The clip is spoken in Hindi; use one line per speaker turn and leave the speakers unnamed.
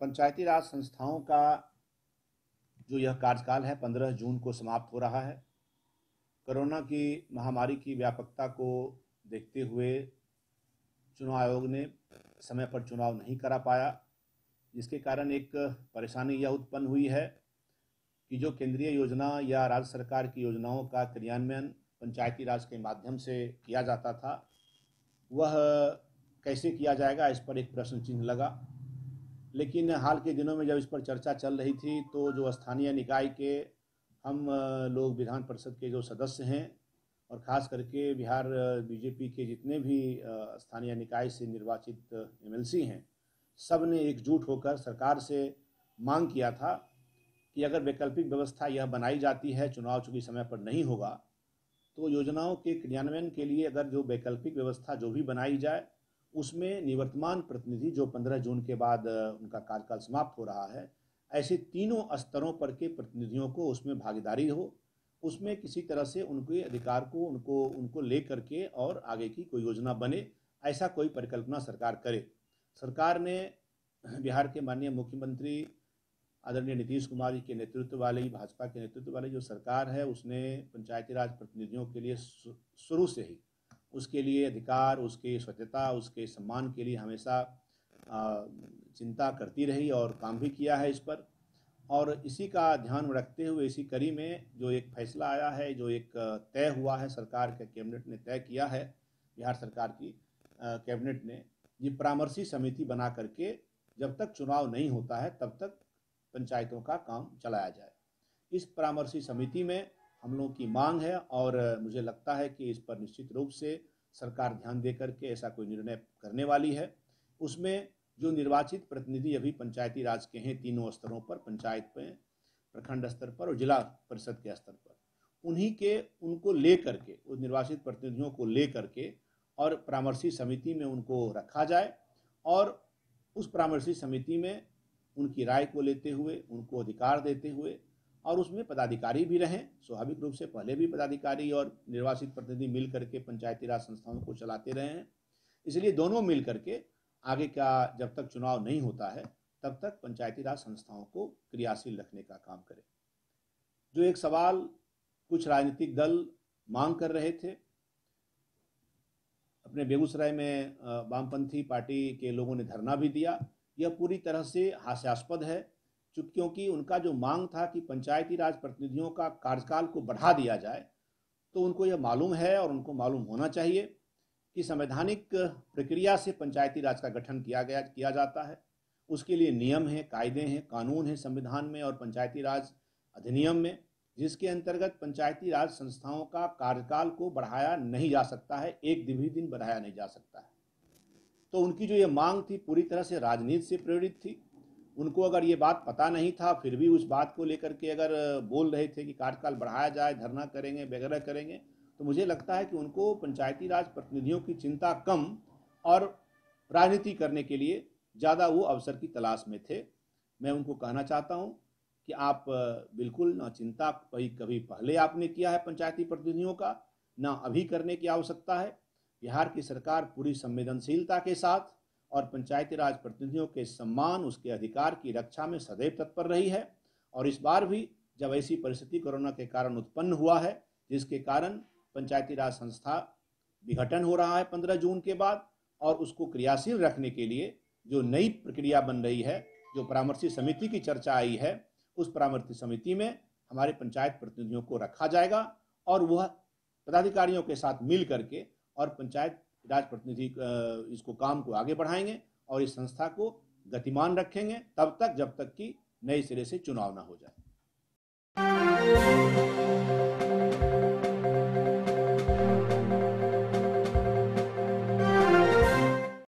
पंचायती राज संस्थाओं का जो यह कार्यकाल है 15 जून को समाप्त हो रहा है। कोरोना की महामारी की व्यापकता को देखते हुए चुनाव आयोग ने समय पर चुनाव नहीं करा पाया, जिसके कारण एक परेशानी यह उत्पन्न हुई है कि जो केंद्रीय योजना या राज्य सरकार की योजनाओं का क्रियान्वयन पंचायती राज के माध्यम से किया जाता था, वह कैसे किया जाएगा, इस पर एक प्रश्न चिन्ह लगा। लेकिन हाल के दिनों में जब इस पर चर्चा चल रही थी तो जो स्थानीय निकाय के हम लोग विधान परिषद के जो सदस्य हैं और ख़ास करके बिहार बीजेपी के जितने भी स्थानीय निकाय से निर्वाचित एमएलसी हैं, सब ने एकजुट होकर सरकार से मांग किया था कि अगर वैकल्पिक व्यवस्था यह बनाई जाती है, चुनाव चूंकि समय पर नहीं होगा, तो योजनाओं के क्रियान्वयन के लिए अगर जो वैकल्पिक व्यवस्था जो भी बनाई जाए उसमें निवर्तमान प्रतिनिधि जो 15 जून के बाद उनका कार्यकाल समाप्त हो रहा है, ऐसे तीनों स्तरों पर के प्रतिनिधियों को उसमें भागीदारी हो, उसमें किसी तरह से उनके अधिकार को उनको ले करके और आगे की कोई योजना बने, ऐसा कोई परिकल्पना सरकार करे। सरकार ने बिहार के माननीय मुख्यमंत्री आदरणीय नीतीश कुमार जी के नेतृत्व वाली, भाजपा के नेतृत्व वाली जो सरकार है, उसने पंचायती राज प्रतिनिधियों के लिए शुरू से ही उसके लिए अधिकार, उसके स्वच्छता, उसके सम्मान के लिए हमेशा चिंता करती रही और काम भी किया है इस पर। और इसी का ध्यान में रखते हुए इसी कड़ी में जो एक फैसला आया है, जो एक तय हुआ है, सरकार के कैबिनेट ने तय किया है, बिहार सरकार की कैबिनेट ने ये परामर्शी समिति बना करके जब तक चुनाव नहीं होता है तब तक पंचायतों का काम चलाया जाए। इस परामर्शी समिति में हम लोगों की मांग है और मुझे लगता है कि इस पर निश्चित रूप से सरकार ध्यान दे करके ऐसा कोई निर्णय करने वाली है। उसमें जो निर्वाचित प्रतिनिधि अभी पंचायती राज के हैं तीनों स्तरों पर, पंचायत में, प्रखंड स्तर पर और जिला परिषद के स्तर पर, उनको ले करके, उस निर्वाचित प्रतिनिधियों को ले करके और परामर्शी समिति में उनको रखा जाए और उस परामर्शी समिति में उनकी राय को लेते हुए, उनको अधिकार देते हुए, और उसमें पदाधिकारी भी रहें। स्वाभाविक रूप से पहले भी पदाधिकारी और निर्वाचित प्रतिनिधि मिल करके पंचायती राज संस्थाओं को चलाते रहे हैं, इसलिए दोनों मिल करके आगे का जब तक चुनाव नहीं होता है तब तक पंचायती राज संस्थाओं को क्रियाशील रखने का काम करें। जो एक सवाल कुछ राजनीतिक दल मांग कर रहे थे, अपने बेगूसराय में वामपंथी पार्टी के लोगों ने धरना भी दिया, यह पूरी तरह से हास्यास्पद है, क्योंकि उनका जो मांग था कि पंचायती राज प्रतिनिधियों का कार्यकाल को बढ़ा दिया जाए, तो उनको यह मालूम है और उनको मालूम होना चाहिए कि संवैधानिक प्रक्रिया से पंचायती राज का गठन किया जाता है। उसके लिए नियम हैं, कायदे हैं, कानून हैं संविधान में और पंचायती राज अधिनियम में, जिसके अंतर्गत पंचायती राज संस्थाओं का कार्यकाल को बढ़ाया नहीं जा सकता है, एक भी दिन बढ़ाया नहीं जा सकता है। तो उनकी जो ये मांग थी पूरी तरह से राजनीति से प्रेरित थी। उनको अगर ये बात पता नहीं था फिर भी उस बात को लेकर के अगर बोल रहे थे कि कार्यकाल बढ़ाया जाए, धरना करेंगे, वगैरह करेंगे, तो मुझे लगता है कि उनको पंचायती राज प्रतिनिधियों की चिंता कम और राजनीति करने के लिए ज़्यादा वो अवसर की तलाश में थे। मैं उनको कहना चाहता हूँ कि आप बिल्कुल ना चिंता कभी पहले आपने किया है पंचायती प्रतिनिधियों का, ना अभी करने की आवश्यकता है। बिहार की सरकार पूरी संवेदनशीलता के साथ और पंचायती राज प्रतिनिधियों के सम्मान, उसके अधिकार की रक्षा में सदैव तत्पर रही है। और इस बार भी जब ऐसी परिस्थिति कोरोना के कारण उत्पन्न हुआ है, जिसके कारण पंचायती राज संस्था विघटन हो रहा है 15 जून के बाद, और उसको क्रियाशील रखने के लिए जो नई प्रक्रिया बन रही है, जो परामर्शी समिति की चर्चा आई है, उस परामर्शी समिति में हमारे पंचायत प्रतिनिधियों को रखा जाएगा और वह पदाधिकारियों के साथ मिल करके और पंचायत राज प्रतिनिधि इसको काम को आगे बढ़ाएंगे और इस संस्था को गतिमान रखेंगे तब तक जब तक कि नए सिरे से चुनाव ना हो जाए।